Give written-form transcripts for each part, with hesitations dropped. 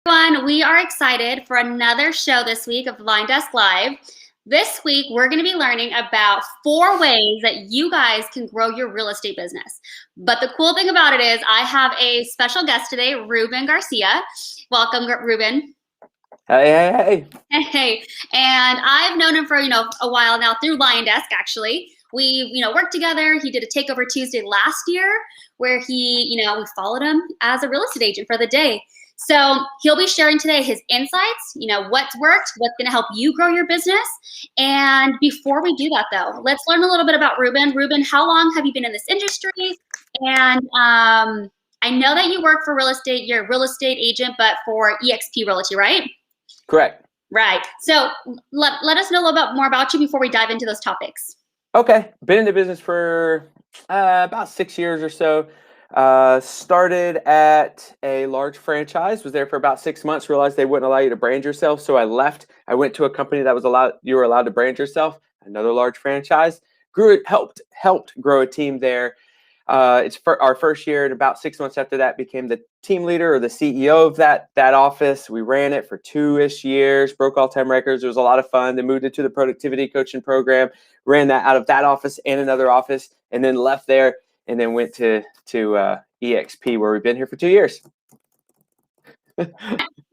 Everyone, we are excited for another show this week of LionDesk Live. This week, we're going to be learning about 4 ways that you guys can grow your real estate business. But the cool thing about it is I have a special guest today, Ruben Garcia. Welcome, Ruben. Hey. Hey, and I've known him for, a while now through LionDesk, actually. We, worked together. He did a Takeover Tuesday last year where we followed him as a real estate agent for the day. So he'll be sharing today his insights, what's worked, what's going to help you grow your business. And before we do that, though, let's learn a little bit about Ruben. Ruben, how long have you been in this industry? And I know that you work for real estate. You're a real estate agent, but for eXp Realty, right? Correct. Right. So let us know a little bit more about you before we dive into those topics. Okay. Been in the business for about 6 years or so. Started at a large franchise, was there for about 6 months, realized they wouldn't allow you to brand yourself. So I left. I went to a company that was you were allowed to brand yourself, another large franchise. Grew it, helped grow a team there. It's for our first year, and about 6 months after that, became the team leader or the CEO of that office. We ran it for 2-ish years, broke all-time records. It was a lot of fun. Then moved into the productivity coaching program, ran that out of that office and another office, and then left there, and then went to eXp, where we've been here for 2 years.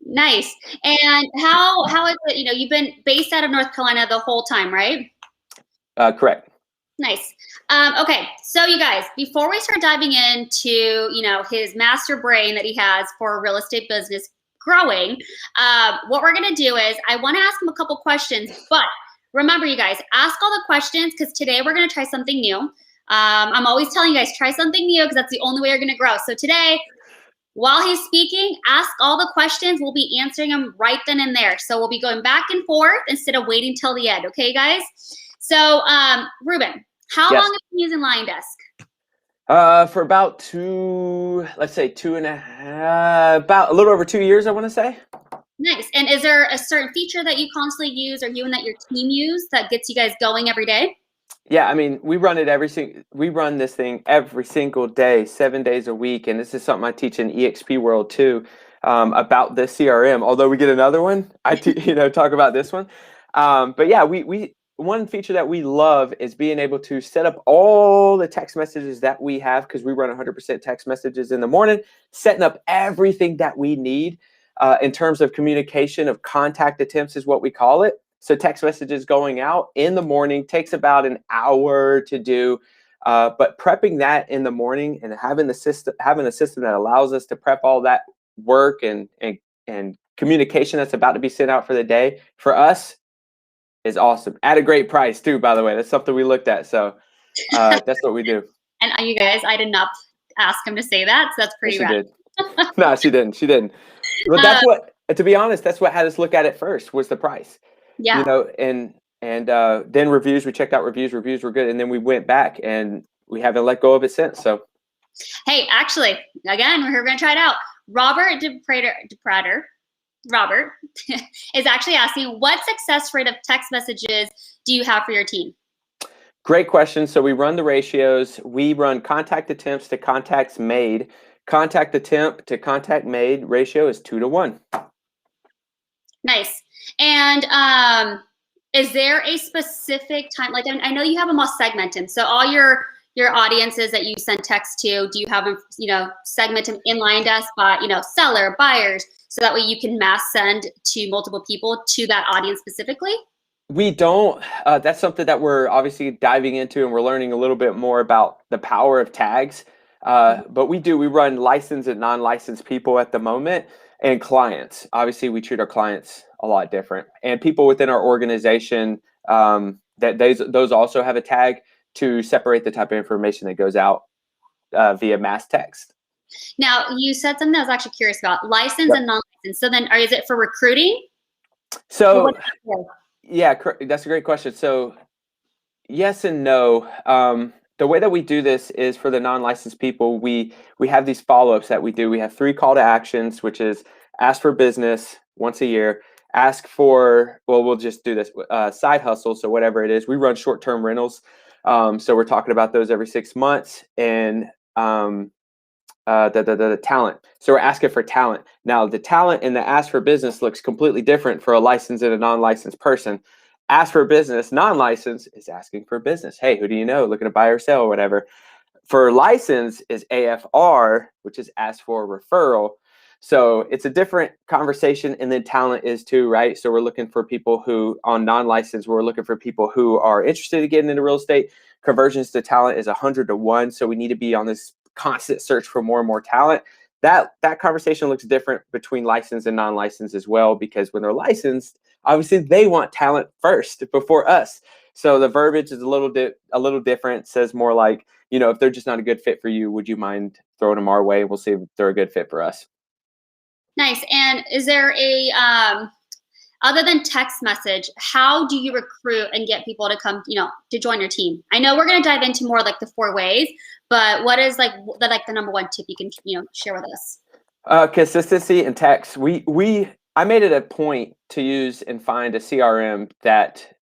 Nice. And how is it? You've been based out of North Carolina the whole time, right? Correct. Nice. Okay, so you guys, before we start diving into his master brain that he has for real estate business growing, what we're gonna do is I want to ask him a couple questions. But remember, you guys, ask all the questions because today we're gonna try something new. I'm always telling you guys, try something new because that's the only way you're gonna grow. So today, while he's speaking, ask all the questions. We'll be answering them right then and there. So we'll be going back and forth instead of waiting till the end. Okay, guys? So, Ruben, how long have you been using LionDesk? For about about a little over 2 years, I want to say. Nice. And is there a certain feature that you constantly use, or you and that your team use, that gets you guys going every day? Yeah, I mean, we run this thing every single day, 7 days a week, and this is something I teach in eXp world too, about the CRM. Although we get another one, I talk about this one. But yeah, we one feature that we love is being able to set up all the text messages that we have, because we run 100% text messages in the morning, setting up everything that we need in terms of communication, of contact attempts is what we call it. So text messages going out in the morning takes about an hour to do, but prepping that in the morning and having a system that allows us to prep all that work and communication that's about to be sent out for the day, for us, is awesome. At a great price too, by the way. That's something we looked at. So that's what we do. And you guys, I did not ask him to say that, so that's pretty rad. She did. No, she didn't. But that's to be honest, that's what had us look at it first, was the price. Yeah. And then reviews, we checked out reviews were good. And then we went back and we haven't let go of it since. So. Hey, actually, again, we're going to try it out. Robert is actually asking, what success rate of text messages do you have for your team? Great question. So we run the ratios. We run contact attempts to contacts made. Contact attempt to contact made ratio is 2 to 1. Nice. And is there a specific time? Like, I know you have them all segmented. So all your audiences that you send text to, do you have them, segment them in LionDesk by, seller, buyers, so that way you can mass send to multiple people to that audience specifically? We don't. That's something that we're obviously diving into, and we're learning a little bit more about the power of tags. But we run licensed and non-licensed people at the moment, and clients. Obviously, we treat our clients a lot different, and people within our organization, those also have a tag to separate the type of information that goes out via mass text. Now, you said something I was actually curious about, licensed and non-licensed. So then, is it for recruiting? So, yeah, that's a great question. So, yes and no. The way that we do this is, for the non-licensed people, we have these follow-ups that we do. We have 3 call to actions, which is ask for business once a year, ask for, we'll just do this, side hustle. So whatever it is, we run short-term rentals. So we're talking about those every 6 months, and the talent. So we're asking for talent. Now the talent in the ask for business looks completely different for a licensed and a non-licensed person. Ask for business, non-licensed is asking for business. Hey, who do you know? Looking to buy or sell or whatever. For license is AFR, which is ask for referral. So it's a different conversation, and then talent is too, right? So we're looking for people who, on non-licensed, we're looking for people who are interested in getting into real estate. Conversions to talent is 100 to 1. So we need to be on this constant search for more and more talent. That conversation looks different between licensed and non-licensed as well, because when they're licensed, obviously they want talent first before us. So the verbiage is a little different. It says more like, if they're just not a good fit for you, would you mind throwing them our way? We'll see if they're a good fit for us. Nice. And is there a, other than text message, how do you recruit and get people to come, to join your team? I know we're going to dive into more like the 4 ways, but what is like the number 1 tip you can, share with us? Consistency and text. I made it a point to use and find a CRM that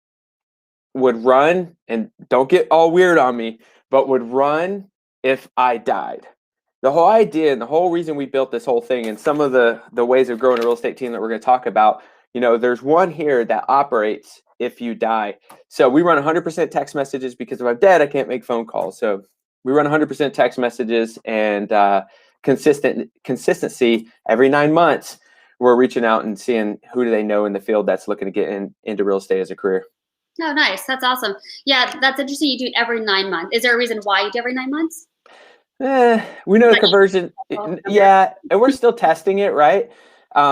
would run, and don't get all weird on me, but would run if I died. The whole idea and the whole reason we built this whole thing, and some of the ways of growing a real estate team that we're going to talk about, there's one here that operates if you die. So we run 100% text messages, because if I'm dead, I can't make phone calls. So we run 100% text messages, and consistency every 9 months. We're reaching out and seeing who do they know in the field that's looking to get into real estate as a career. Oh, nice. That's awesome. Yeah, that's interesting. You do it every 9 months. Is there a reason why you do every 9 months? We know the conversion. Yeah, and we're still testing it, right?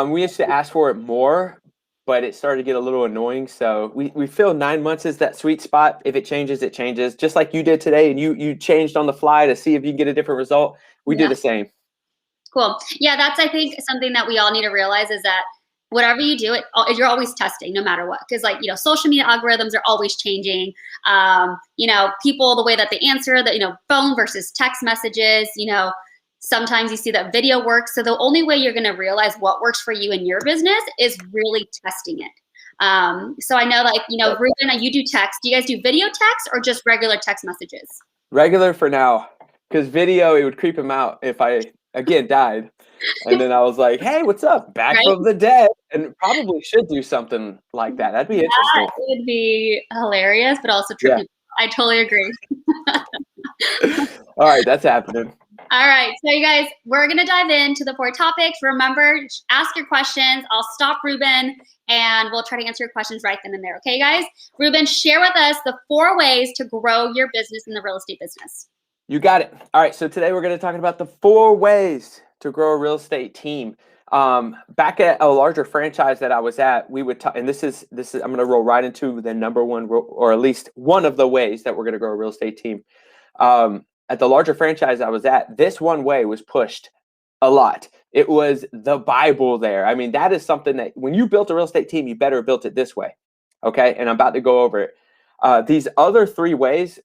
We used to ask for it more, but it started to get a little annoying. So we feel 9 months is that sweet spot. If it changes, it changes. Just like you did today, and you changed on the fly to see if you can get a different result. We do the same. Cool. Yeah, that's, I think, something that we all need to realize is that whatever you do, you're always testing no matter what. Because social media algorithms are always changing. People, the way that they answer, phone versus text messages, sometimes you see that video works. So the only way you're going to realize what works for you in your business is really testing it. So I know, Ruben, you do text. Do you guys do video text or just regular text messages? Regular for now, because video, it would creep him out if I, again, died. And then I was like, hey, what's up? Back from the dead. And probably should do something like that. That'd be interesting. That would be hilarious, but also true. Yeah. I totally agree. All right, that's happening. All right, so you guys, we're going to dive into the 4 topics. Remember, ask your questions. I'll stop Ruben, and we'll try to answer your questions right then and there. Okay, guys? Ruben, share with us the 4 ways to grow your business in the real estate business. You got it. All right, so today we're going to talk about the 4 ways to grow a real estate team. Back at a larger franchise that I was at, we would talk, and this is I'm going to roll right into the number 1, or at least one of the ways that we're going to grow a real estate team. At the larger franchise I was at, this one way was pushed a lot. It was the Bible there. I mean, that is something that when you built a real estate team, you better have built it this way. Okay, and I'm about to go over it. These other 3 ways,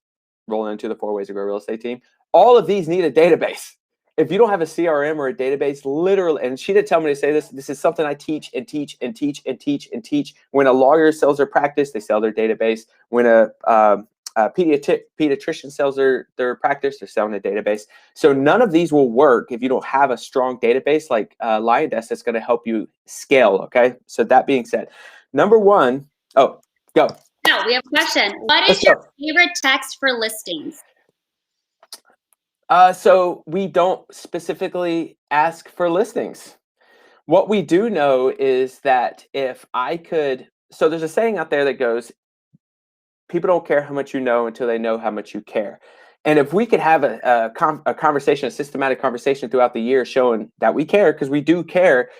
rolling into the 4 ways to grow a real estate team, all of these need a database. If you don't have a CRM or a database, literally, and she didn't tell me to say this, this is something I teach and teach and teach and teach and teach. When a lawyer sells their practice, they sell their database. When a pediatrician sells their practice, they're selling a database. So none of these will work if you don't have a strong database like LionDesk that's going to help you scale, okay? So that being said, number 1, go. No, we have a question. What is your favorite text for listings? So we don't specifically ask for listings. What we do know is that if I could, so there's a saying out there that goes, people don't care how much you know until they know how much you care. And if we could have a conversation, a systematic conversation throughout the year showing that we care, because we do care,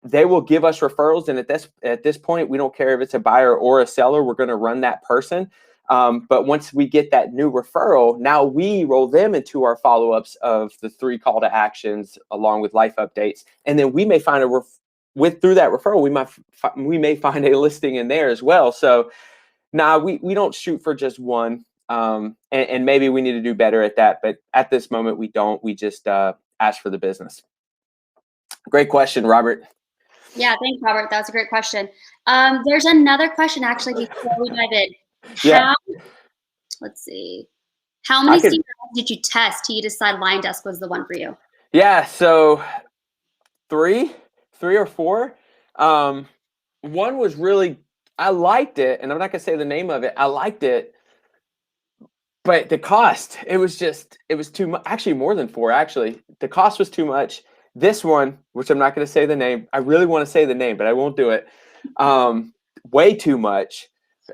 they will give us referrals. And at this point, we don't care if it's a buyer or a seller, we're going to run that person. But once we get that new referral, now we roll them into our follow-ups of the 3 call to actions along with life updates. And then we may find through that referral, we may find a listing in there as well. So we don't shoot for just one. And maybe we need to do better at that. But at this moment, we don't. We just ask for the business. Great question, Robert. Yeah, thanks, Robert. That was a great question. There's another question, actually, before we dive in. Yeah. Let's see. How many CRMs did you test till you decide LionDesk was the one for you? Yeah, so three or four. One was really, I liked it, and I'm not gonna say the name of it. I liked it, but the cost, it was too much. Actually, more than four. Actually, the cost was too much. This one, which I'm not gonna say the name, I really want to say the name, but I won't do it. Way too much,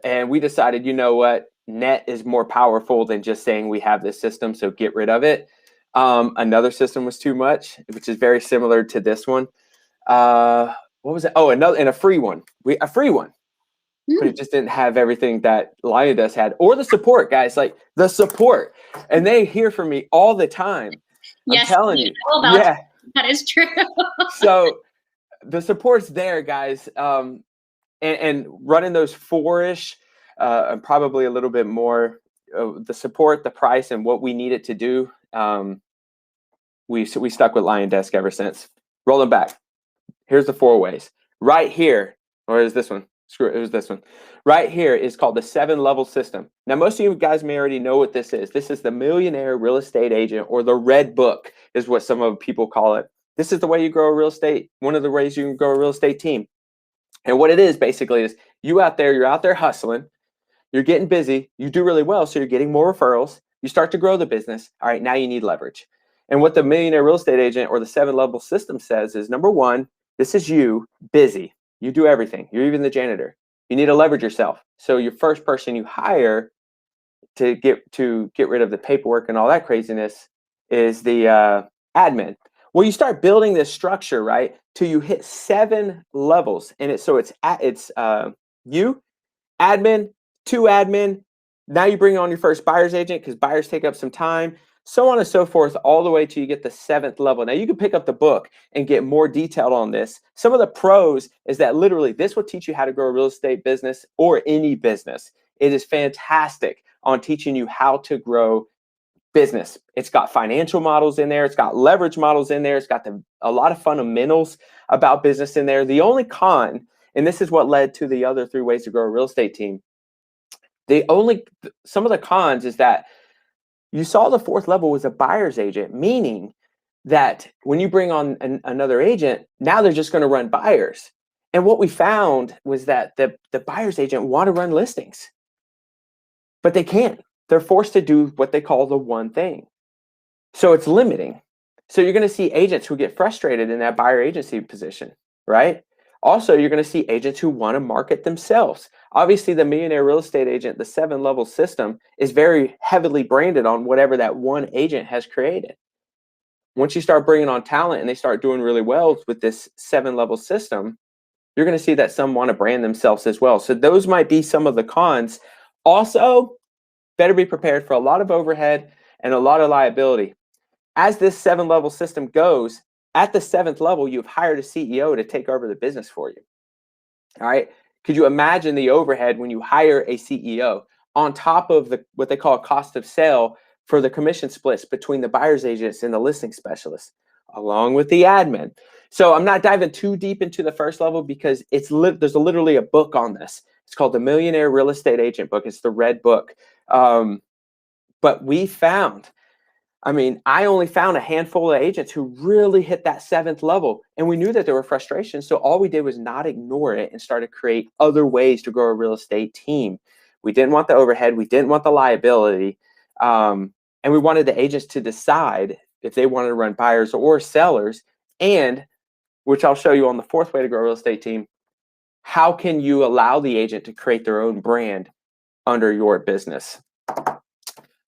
and we decided, you know what, net is more powerful than just saying we have this system, so get rid of it. Another system was too much, which is very similar to this one. What was it? Oh, another, and a free one. A free one, but it just didn't have everything that LionDesk had, or the support, guys. Like the support, and they hear from me all the time. Yes, I'm telling you, yeah, that is true. So the support's there, guys. And running those four-ish, and probably a little bit more, the support, the price, and what we needed to do. We stuck with LionDesk ever since. Rolling back, here's the 4 ways. Right here, or is this one? Screw it, it was this one. Right here is called the 7-level system. Now, most of you guys may already know what this is. This is the Millionaire Real Estate Agent, or the Red Book is what some of people call it. This is the way you grow a real estate, one of the ways you can grow a real estate team. And what it is basically is you're out there hustling, you're getting busy, you do really well, so you're getting more referrals, you start to grow the business. All right, now you need leverage. And what the Millionaire Real Estate Agent, or the 7-level system, says is, number one, this is you busy. You do everything. You're even the janitor. You need to leverage yourself. So your first person you hire to get rid of the paperwork and all that craziness is the admin. Well, you start building this structure, right, till you hit 7 levels, and it's you, admin, 2 admin. Now you bring on your first buyer's agent, because buyers take up some time, so on and so forth, all the way till you get the 7th level. Now you can pick up the book and get more detailed on this. Some of the pros is that literally this will teach you how to grow a real estate business, or any business. It is fantastic on teaching you how to grow business. It's got financial models in there. It's got leverage models in there. It's got a lot of fundamentals about business in there. The only con, and this is what led to the other 3 ways to grow a real estate team. Some of the cons is that you saw the 4th level was a buyer's agent, meaning that when you bring on another agent, now they're just going to run buyers. And what we found was that the buyer's agent want to run listings, but they can't. They're forced to do what they call the one thing. So it's limiting. So you're going to see agents who get frustrated in that buyer agency position, right? Also, you're going to see agents who want to market themselves. Obviously, the Millionaire Real Estate Agent, the 7-level system, is very heavily branded on whatever that one agent has created. Once you start bringing on talent and they start doing really well with this 7-level system, you're going to see that some want to brand themselves as well. So those might be some of the cons. Also, better be prepared for a lot of overhead and a lot of liability. As this 7-level system goes, at the 7th level, you've hired a CEO to take over the business for you. All right. Could you imagine the overhead when you hire a CEO on top of what they call a cost of sale for the commission splits between the buyer's agents and the listing specialists, along with the admin? So I'm not diving too deep into the 1st level, because there's literally a book on this. It's called the Millionaire Real Estate Agent book. It's the Red Book. But we found, I only found a handful of agents who really hit that 7th level, and we knew that there were frustrations. So all we did was not ignore it and started to create other ways to grow a real estate team. We didn't want the overhead. We didn't want the liability. And we wanted the agents to decide if they wanted to run buyers or sellers, and which I'll show you on the 4th way to grow a real estate team. How can you allow the agent to create their own brand under your business?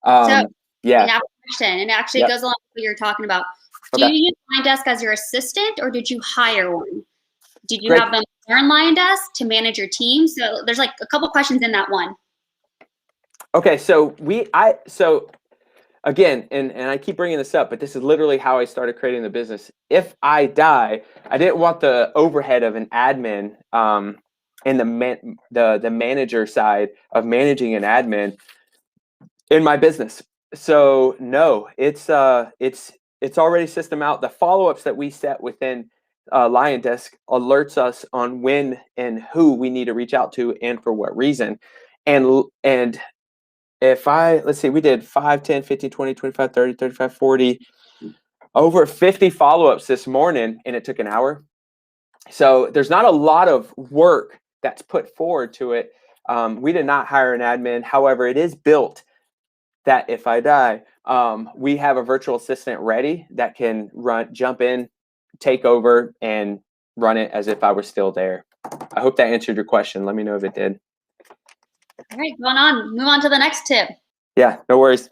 Yeah. Now, question, and actually goes along with what you're talking about. Do you use LionDesk as your assistant, or did you hire one? Did you have them learn LionDesk to manage your team? So there's like a couple questions in that one. Okay, so again, and I keep bringing this up, but this is literally how I started creating the business. If I die, I didn't want the overhead of an admin and the manager side of managing an admin in my business. So no, it's already system out. The follow-ups that we set within LionDesk alerts us on when and who we need to reach out to and for what reason. And let's see, we did 5, 10, 15, 20, 25, 30, 35, 40, over 50 follow-ups this morning, and it took an hour. So there's not a lot of work that's put forward to it. We did not hire an admin. However, it is built that if I die, we have a virtual assistant ready that can jump in, take over, and run it as if I was still there. I hope that answered your question. Let me know if it did. All right, going on. Move on to the next tip. Yeah, no worries.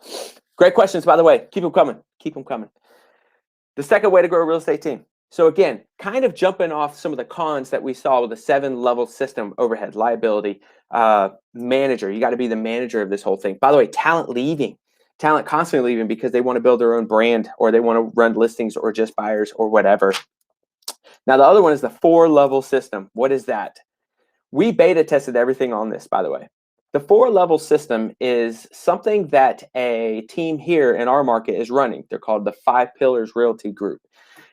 Great questions, by the way. Keep them coming. Keep them coming. The second way to grow a real estate team. So again, kind of jumping off some of the cons that we saw with the 7-level system: overhead, liability, manager. You got to be the manager of this whole thing. By the way, talent constantly leaving because they want to build their own brand, or they want to run listings, or just buyers, or whatever. Now, the other one is the 4-level system. What is that? We beta tested everything on this, by the way. The 4-level system is something that a team here in our market is running. They're called the 5 Pillars Realty Group.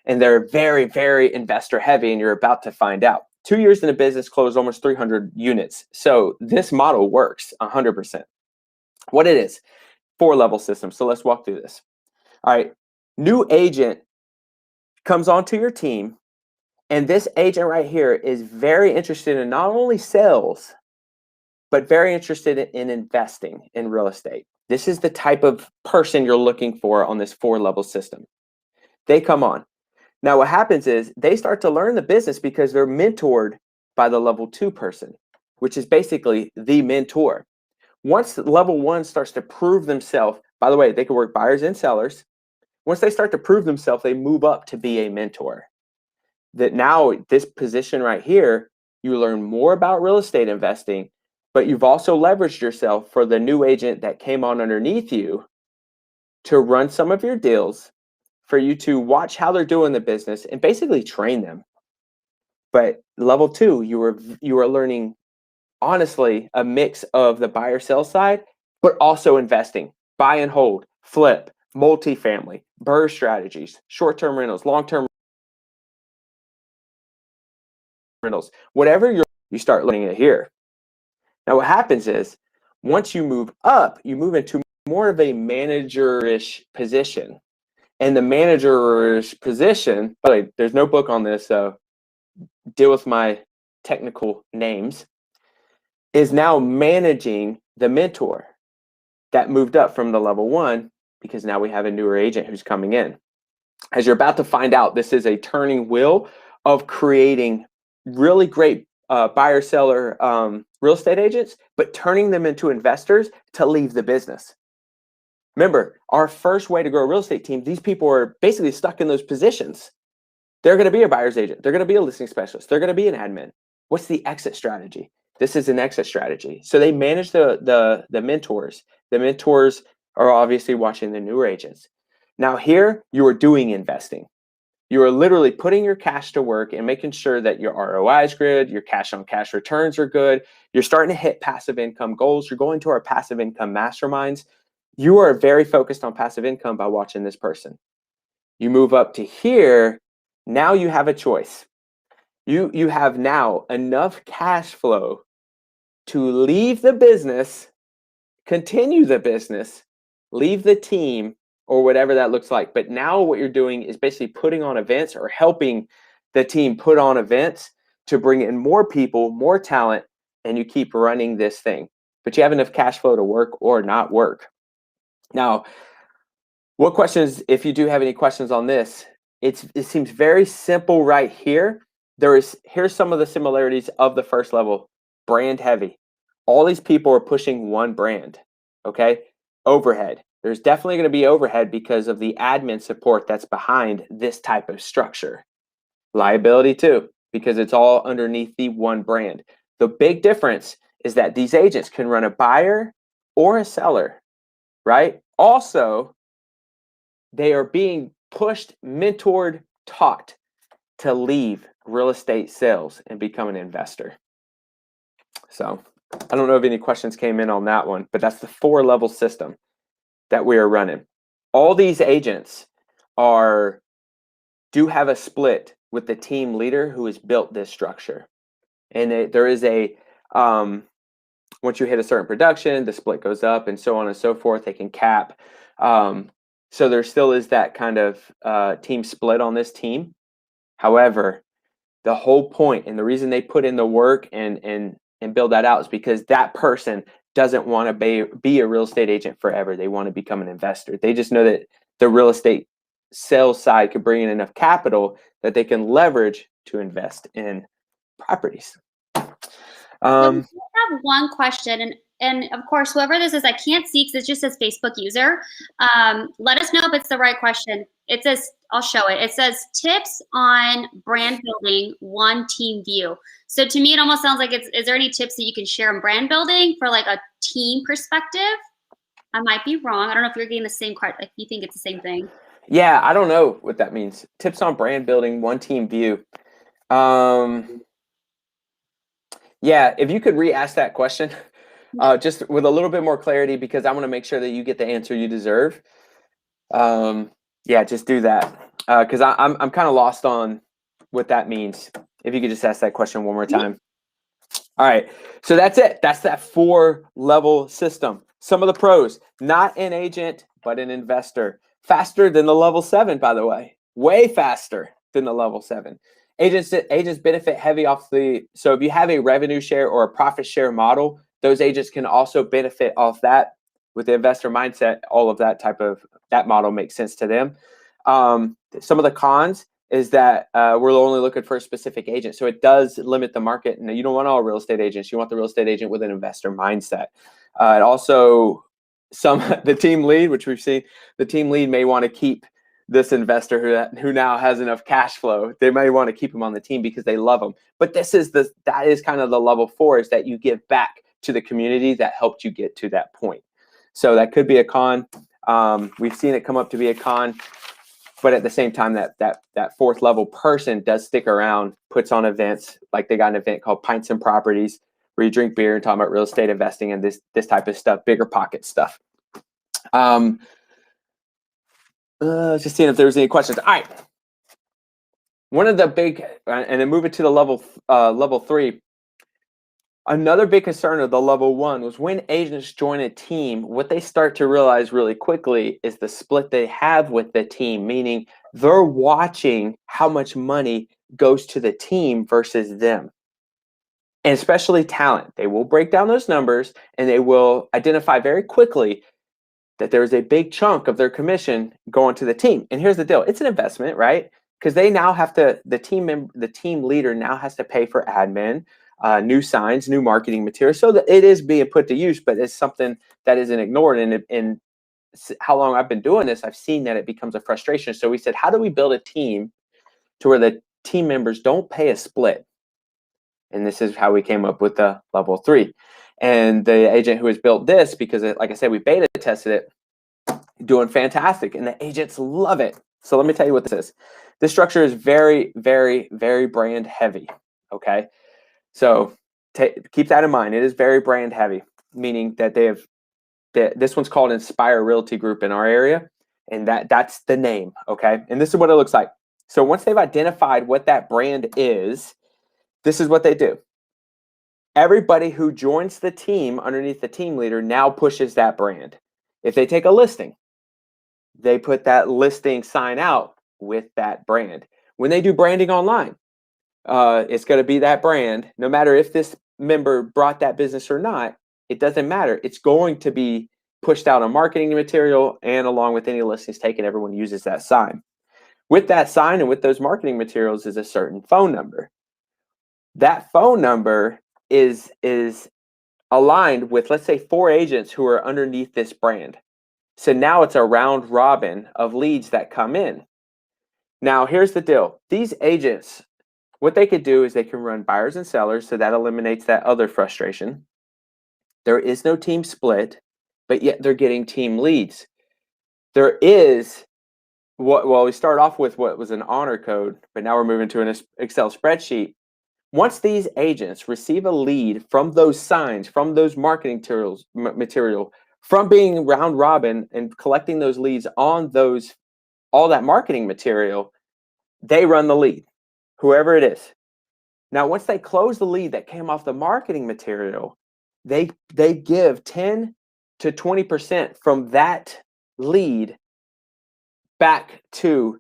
And they're very, very investor heavy, and you're about to find out. 2 years in the business, closed almost 300 units. So this model works 100%. What it is, 4-level system. So let's walk through this. All right, new agent comes onto your team, and this agent right here is very interested in not only sales, but very interested in investing in real estate. This is the type of person you're looking for on this 4-level system. They come on. Now, what happens is they start to learn the business because they're mentored by the level 2 person, which is basically the mentor. Once level 1 starts to prove themselves, by the way, they can work buyers and sellers. Once they start to prove themselves, they move up to be a mentor. That now, this position right here, you learn more about real estate investing, but you've also leveraged yourself for the new agent that came on underneath you to run some of your deals, for you to watch how they're doing the business and basically train them. But level 2, you are learning, honestly, a mix of the buyer sell side, but also investing, buy and hold, flip, multifamily, BRRRR strategies, short-term rentals, long-term rentals, whatever you start learning it here. Now, what happens is once you move up, you move into more of a manager-ish position. And the manager's position, by the way, there's no book on this, so deal with my technical names, is now managing the mentor that moved up from the level 1, because now we have a newer agent who's coming in. As you're about to find out, this is a turning wheel of creating really great buyer-seller real estate agents, but turning them into investors to leave the business. Remember, our first way to grow a real estate team, these people are basically stuck in those positions. They're going to be a buyer's agent. They're going to be a listing specialist. They're going to be an admin. What's the exit strategy? This is an exit strategy. So they manage the mentors. The mentors are obviously watching the newer agents. Now here, you are doing investing. You are literally putting your cash to work and making sure that your ROI is good, your cash on cash returns are good. You're starting to hit passive income goals. You're going to our passive income masterminds. You are very focused on passive income by watching this person. You move up to here. Now you have a choice. You have now enough cash flow to leave the business, continue the business, leave the team, or whatever that looks like. But now what you're doing is basically putting on events, or helping the team put on events to bring in more people, more talent, and you keep running this thing. But you have enough cash flow to work or not work. Now, what questions, if you do have any questions on this, it seems very simple right here. Here's some of the similarities of the first level. Brand heavy. All these people are pushing one brand, okay? Overhead. There's definitely going to be overhead because of the admin support that's behind this type of structure. Liability too, because it's all underneath the one brand. The big difference is that these agents can run a buyer or a seller, right? Also, they are being pushed, mentored, taught to leave real estate sales and become an investor. So I don't know if any questions came in on that one, but that's the 4-level system that we are running. All these agents do have a split with the team leader who has built this structure. And there is a once you hit a certain production, the split goes up and so on and so forth. They can cap. So there still is that kind of team split on this team. However, the whole point and the reason they put in the work and build that out is because that person doesn't want to be a real estate agent forever. They want to become an investor. They just know that the real estate sales side could bring in enough capital that they can leverage to invest in properties. So we have one question, and of course, whoever this is, I can't see because it just says Facebook user. Let us know if it's the right question. It says, I'll show it. It says tips on brand building, one team view. So to me, it almost sounds like is there any tips that you can share on brand building for like a team perspective? I might be wrong. I don't know if you're getting the same card, if you think it's the same thing. Yeah, I don't know what that means. Tips on brand building, one team view. Yeah, if you could re-ask that question, just with a little bit more clarity, because I want to make sure that you get the answer you deserve. Yeah, just do that, because I'm kind of lost on what that means. If you could just ask that question one more time. All right, so that's it. That's that 4-level system. Some of the pros: not an agent, but an investor. Faster than the level 7, by the way. Way faster than the level 7. Agents benefit heavy off so if you have a revenue share or a profit share model, those agents can also benefit off that. With the investor mindset, all of that model makes sense to them. Some of the cons is that we're only looking for a specific agent. So it does limit the market. And you don't want all real estate agents. You want the real estate agent with an investor mindset. It also, the team lead, which we've seen, the team lead may want to keep this investor who now has enough cash flow. They may want to keep him on the team because they love him. But that is kind of the level 4, is that you give back to the community that helped you get to that point. So that could be a con. We've seen it come up to be a con. But at the same time, that 4th level person does stick around, puts on events. Like they got an event called Pints and Properties, where you drink beer and talk about real estate investing and this type of stuff, bigger pocket stuff. Just seeing if there's any questions. All right. One of the big, and then move it to the level 3. Another big concern of the level 1 was when agents join a team, what they start to realize really quickly is the split they have with the team, meaning they're watching how much money goes to the team versus them. And especially talent. They will break down those numbers and they will identify very quickly that there's a big chunk of their commission going to the team. And here's the deal. It's an investment, right? Because they now have to, the team leader now has to pay for admin, new signs, new marketing material, so that it is being put to use, but it's something that isn't ignored. And how long I've been doing this, I've seen that it becomes a frustration. So we said, how do we build a team to where the team members don't pay a split? And this is how we came up with the level 3. And the agent who has built this, because like I said, we beta tested it, doing fantastic. And the agents love it. So let me tell you what this is. This structure is very, very, very brand heavy. Okay. So keep that in mind. It is very brand heavy, meaning that this one's called Inspire Realty Group in our area. And that's the name. Okay. And this is what it looks like. So once they've identified what that brand is, this is what they do. Everybody who joins the team underneath the team leader now pushes that brand. If they take a listing, they put that listing sign out with that brand. When they do branding online, it's going to be that brand. No matter if this member brought that business or not, it doesn't matter. It's going to be pushed out on marketing material, and along with any listings taken, everyone uses that sign. With that sign and with those marketing materials is a certain phone number. That phone number is aligned with, let's say, 4 agents who are underneath this brand. So now it's a round robin of leads that come in. Now, here's the deal. These agents, what they could do is they can run buyers and sellers, so that eliminates that other frustration. There is no team split, but yet they're getting team leads. There is, we start off with what was an honor code, but now we're moving to an Excel spreadsheet. Once these agents receive a lead from those signs, from those marketing material, from being round robin and collecting those leads on all that marketing material, they run the lead, whoever it is. Now, once they close the lead that came off the marketing material, they give 10 to 20% from that lead back to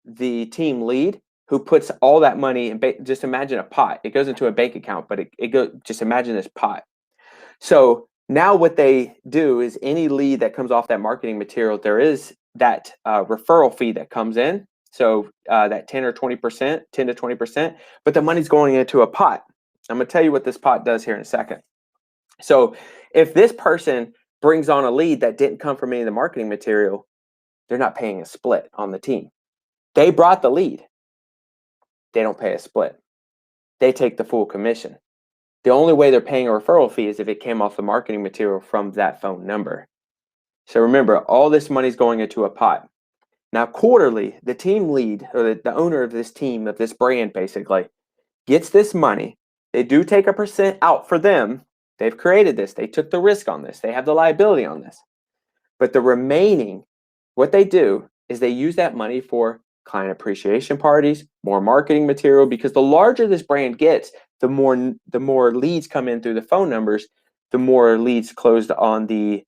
the team lead, who puts all that money in. Just imagine a pot. It goes into a bank account, but it goes. Just imagine this pot. So now what they do is any lead that comes off that marketing material, there is that referral fee that comes in. So that 10 or 20%, 10 to 20%, but the money's going into a pot. I'm going to tell you what this pot does here in a second. So if this person brings on a lead that didn't come from any of the marketing material, they're not paying a split on the team. They brought the lead. They don't pay a split. They take the full commission. The only way they're paying a referral fee is if it came off the marketing material from that phone number. So remember, all this money is going into a pot. Now, quarterly, the team lead, or the owner of this team, of this brand, basically, gets this money. They do take a percent out for them. They've created this. They took the risk on this. They have the liability on this. But the remaining, what they do is they use that money for client appreciation parties, more marketing material, because the larger this brand gets, the more leads come in through the phone numbers, the more leads closed on the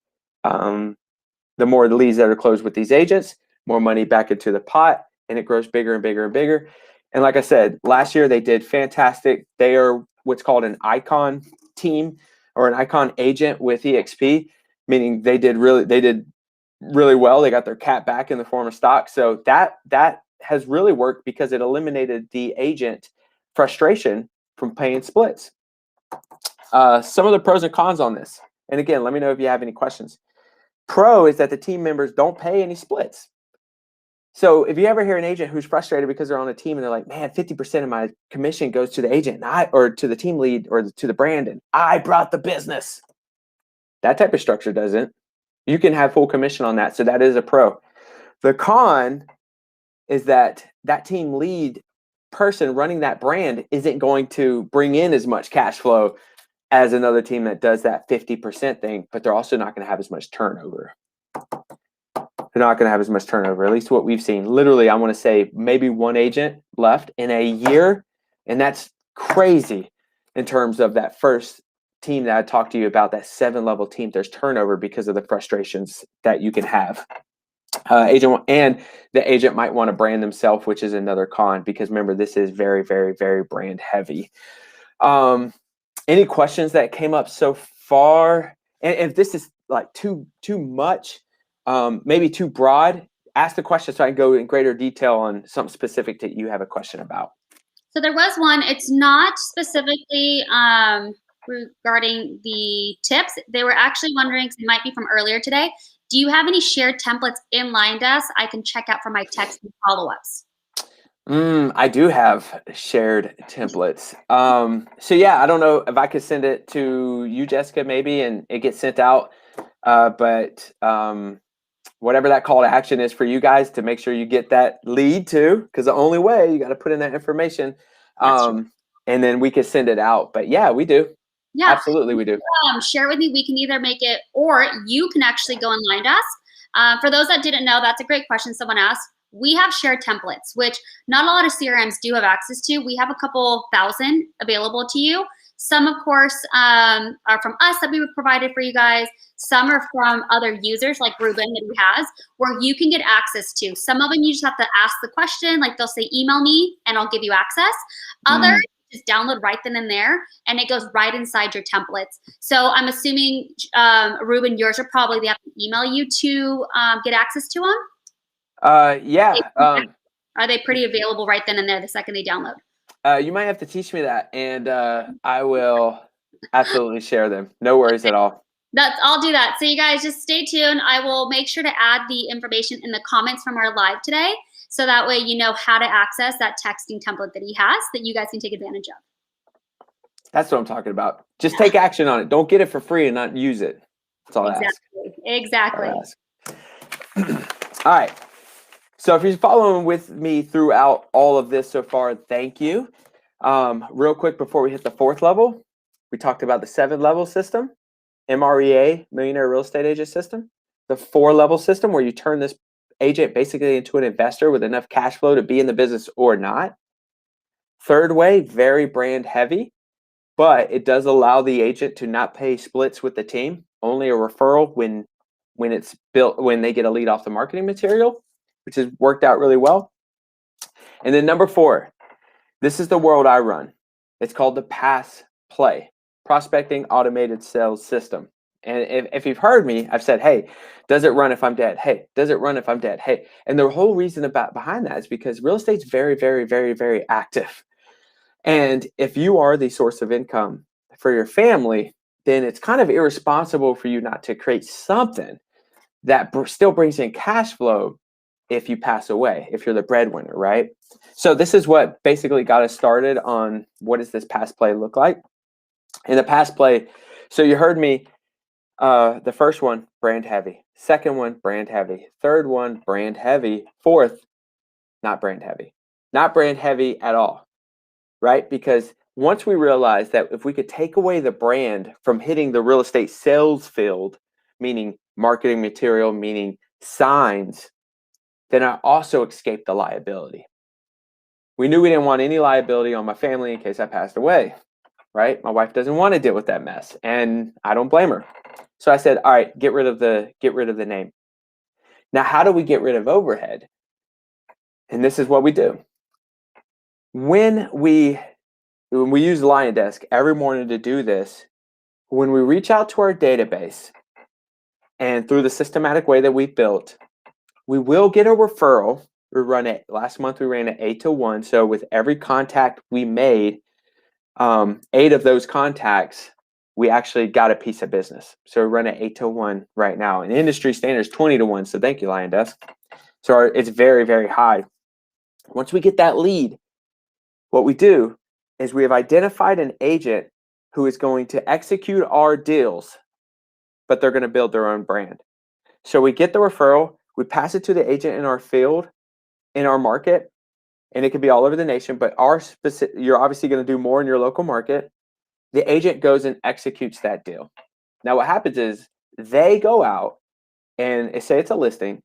more leads that are closed with these agents, more money back into the pot, and it grows bigger and bigger and bigger. And like I said, last year they did fantastic. They are what's called an icon team or an icon agent with EXP, meaning they did really well. They got their cat back in the form of stock. So that has really worked because it eliminated the agent frustration from paying splits. Some of the pros and cons on this. And again, let me know if you have any questions. Pro is that the team members don't pay any splits. So if you ever hear an agent who's frustrated because they're on a team and they're like, man, 50% of my commission goes to the agent or to the team lead or to the brand, and I brought the business. That type of structure doesn't. You can have full commission on that. So that is a pro. The con is that team lead person running that brand isn't going to bring in as much cash flow as another team that does that 50% thing, but they're also not going to have as much turnover. They're not going to have as much turnover, at least what we've seen. Literally, I want to say maybe one agent left in a year, and that's crazy in terms of that first team that I talked to you about, that 7-level team. There's turnover because of the frustrations that you can have. And the agent might want to brand themselves, which is another con, because remember, this is very, very, very brand heavy. Any questions that came up so far? And if this is like too much, maybe too broad, ask the question so I can go in greater detail on something specific that you have a question about. So there was one. It's not specifically regarding the tips. They were actually wondering, it might be from earlier today, do you have any shared templates in LionDesk I can check out for my text and follow-ups? I do have shared templates. So yeah, I don't know if I could send it to you, Jessica, maybe, and it gets sent out. But whatever that call to action is for you guys to make sure you get that lead too, because the only way you got to put in that information, and then we can send it out. But yeah, we do. Yeah, absolutely, we do. Share with me. We can either make it, or you can actually go in LionDesk. For those that didn't know, that's a great question someone asked. We have shared templates, which not a lot of CRMs do have access to. We have a couple thousand available to you. Some, of course, are from us that we provided for you guys. Some are from other users like Ruben that he has, where you can get access to. Some of them you just have to ask the question, like they'll say, email me and I'll give you access. Others, just download right then and there, and it goes right inside your templates. So I'm assuming, Ruben, yours are probably, they have to email you to get access to them? Yeah. Are they pretty available right then and there the second they download? You might have to teach me that, and I will absolutely share them. No worries at all. I'll do that. So you guys just stay tuned. I will make sure to add the information in the comments from our live today, so that way you know how to access that texting template that he has that you guys can take advantage of. That's what I'm talking about. Just take action on it. Don't get it for free and not use it. That's all I ask. Exactly. All right. So if you're following with me throughout all of this so far, thank you. Real quick before we hit the 4th level, we talked about the 7-level system, MREA, Millionaire Real Estate Agent System. The 4-level system, where you turn this agent basically into an investor with enough cash flow to be in the business or not. 3rd way, very brand heavy. but it does allow the agent to not pay splits with the team, only a referral when it's built, when they get a lead off the marketing material, which has worked out really well. And then number 4, this is the world I run. It's called the Pass Play, Prospecting Automated Sales System. And if you've heard me, I've said, hey, does it run if I'm dead? Hey, does it run if I'm dead? Hey, and the whole reason behind that is because real estate's very, very, very, very active. And if you are the source of income for your family, then it's kind of irresponsible for you not to create something that still brings in cash flow if you pass away, if you're the breadwinner, right? So this is what basically got us started on what does this Pass Play look like. In the Pass Play, so you heard me, the first one, brand heavy. Second one, brand heavy. Third one, brand heavy. Fourth, not brand heavy. Not brand heavy at all, right? Because once we realized that if we could take away the brand from hitting the real estate sales field, meaning marketing material, meaning signs, then I also escaped the liability. We knew we didn't want any liability on my family in case I passed away, right? My wife doesn't want to deal with that mess, and I don't blame her. So I said, all right, get rid of the name. Now, how do we get rid of overhead? And this is what we do. When we use LionDesk every morning to do this, when we reach out to our database and through the systematic way that we've built, we will get a referral. Last month we ran it 8-to-1. So with every contact we made, 8 of those contacts, we actually got a piece of business. So we run it 8-to-1 right now. And industry standard is 20-to-1. So thank you, LionDesk. So it's very, very high. Once we get that lead, what we do is we have identified an agent who is going to execute our deals, but they're going to build their own brand. So we get the referral, we pass it to the agent in our field, in our market, and it could be all over the nation, but you're obviously going to do more in your local market. The agent goes and executes that deal. Now what happens is they go out and say it's a listing.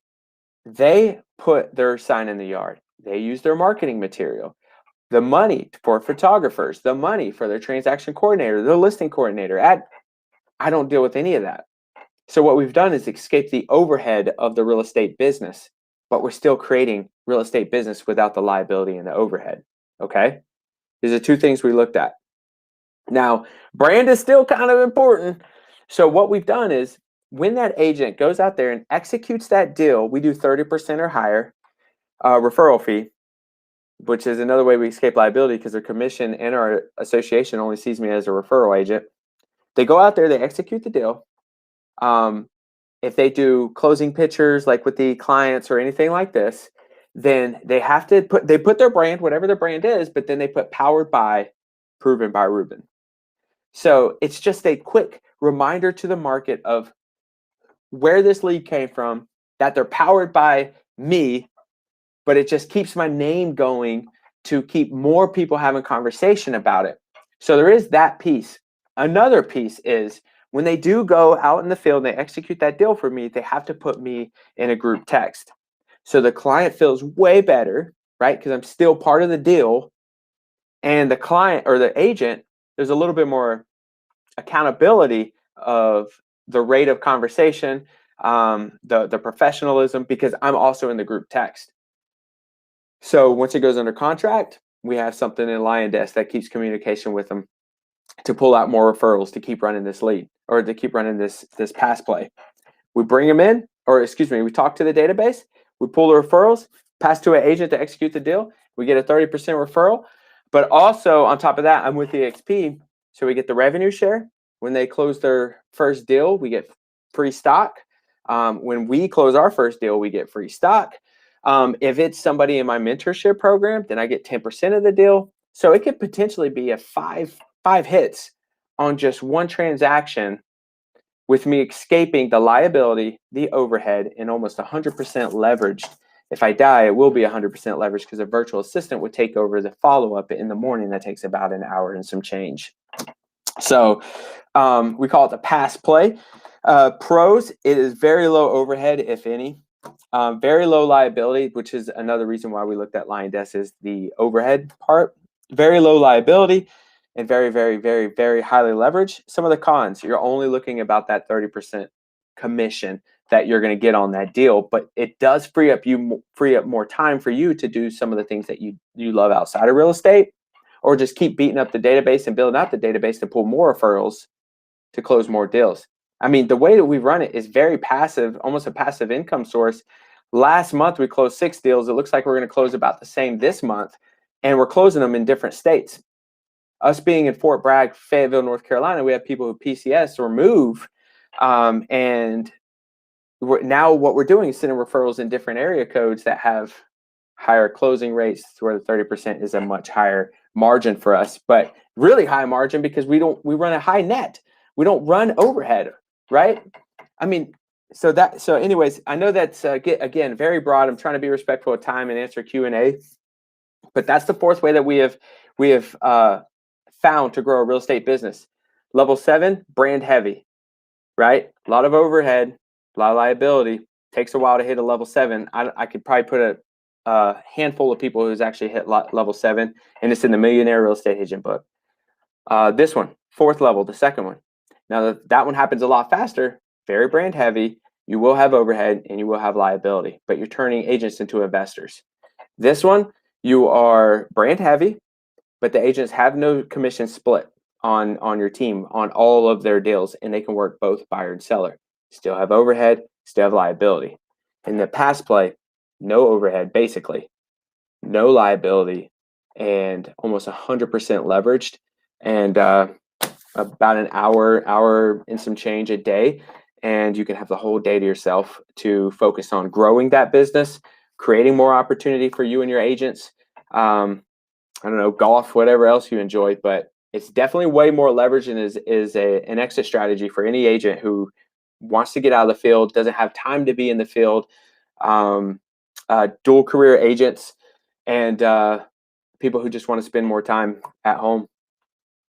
They put their sign in the yard. They use their marketing material. The money for photographers, the money for their transaction coordinator, their listing coordinator. I don't deal with any of that. So what we've done is escape the overhead of the real estate business, but we're still creating real estate business without the liability and the overhead. Okay? These are 2 things we looked at. Now, brand is still kind of important. So what we've done is when that agent goes out there and executes that deal, we do 30% or higher referral fee, which is another way we escape liability because their commission and our association only sees me as a referral agent. They go out there, they execute the deal. If they do closing pictures like with the clients or anything like this, then they have to put their brand, whatever their brand is, but then they put powered by, proven by Ruben. So it's just a quick reminder to the market of where this lead came from, that they're powered by me, but it just keeps my name going to keep more people having conversation about it. So there is that piece. Another piece is when they do go out in the field and they execute that deal for me, they have to put me in a group text. So the client feels way better, right? Because I'm still part of the deal. And the client or the agent, there's a little bit more accountability of the rate of conversation, the professionalism, because I'm also in the group text. So once it goes under contract, we have something in LionDesk that keeps communication with them to pull out more referrals to keep running this lead or to keep running this Pass Play. We bring them in, we talk to the database, we pull the referrals, pass to an agent to execute the deal. We get a 30% referral. But also on top of that, I'm with the EXP, so we get the revenue share. When they close their first deal, we get free stock. When we close our first deal, we get free stock. If it's somebody in my mentorship program, then I get 10% of the deal. So it could potentially be a five hits on just one transaction with me escaping the liability, the overhead, and almost 100% leveraged. If I die, it will be 100% leveraged because a virtual assistant would take over the follow-up in the morning. That takes about an hour and some change. So we call it the Pass Play. Pros, it is very low overhead, if any. Very low liability, which is another reason why we looked at LionDesk is the overhead part. Very low liability. and very, very, very, very highly leveraged. Some of the cons, you're only looking about that 30% commission that you're going to get on that deal, but it does free up more time for you to do some of the things that you love outside of real estate, or just keep beating up the database and building out the database to pull more referrals to close more deals. I mean, the way that we run it is very passive, almost a passive income source. Last month, we closed 6 deals. It looks like we're going to close about the same this month, and we're closing them in different states. Us being in Fort Bragg, Fayetteville, North Carolina, we have people who PCS or move, and now what we're doing is sending referrals in different area codes that have higher closing rates, where the 30% is a much higher margin for us, but really high margin because we run a high net. We don't run overhead, right? I mean, so anyways, I know that's again very broad. I'm trying to be respectful of time and answer Q&A, but that's the 4th way that we have found to grow a real estate business. Level 7, brand heavy, right? A lot of overhead, a lot of liability. Takes a while to hit a level 7. I could probably put a handful of people who's actually hit level 7, and it's in the Millionaire Real Estate Agent book. This one, 4th level, the second one. Now that one happens a lot faster, very brand heavy. You will have overhead and you will have liability, but you're turning agents into investors. This one, you are brand heavy, but the agents have no commission split on your team on all of their deals, and they can work both buyer and seller. Still have overhead, still have liability. In the past play, no overhead, basically, no liability, and almost 100% leveraged, and about an hour and some change a day, and you can have the whole day to yourself to focus on growing that business, creating more opportunity for you and your agents. I don't know, golf, whatever else you enjoy, but it's definitely way more leverage and is an exit strategy for any agent who wants to get out of the field, doesn't have time to be in the field, dual career agents, and people who just want to spend more time at home.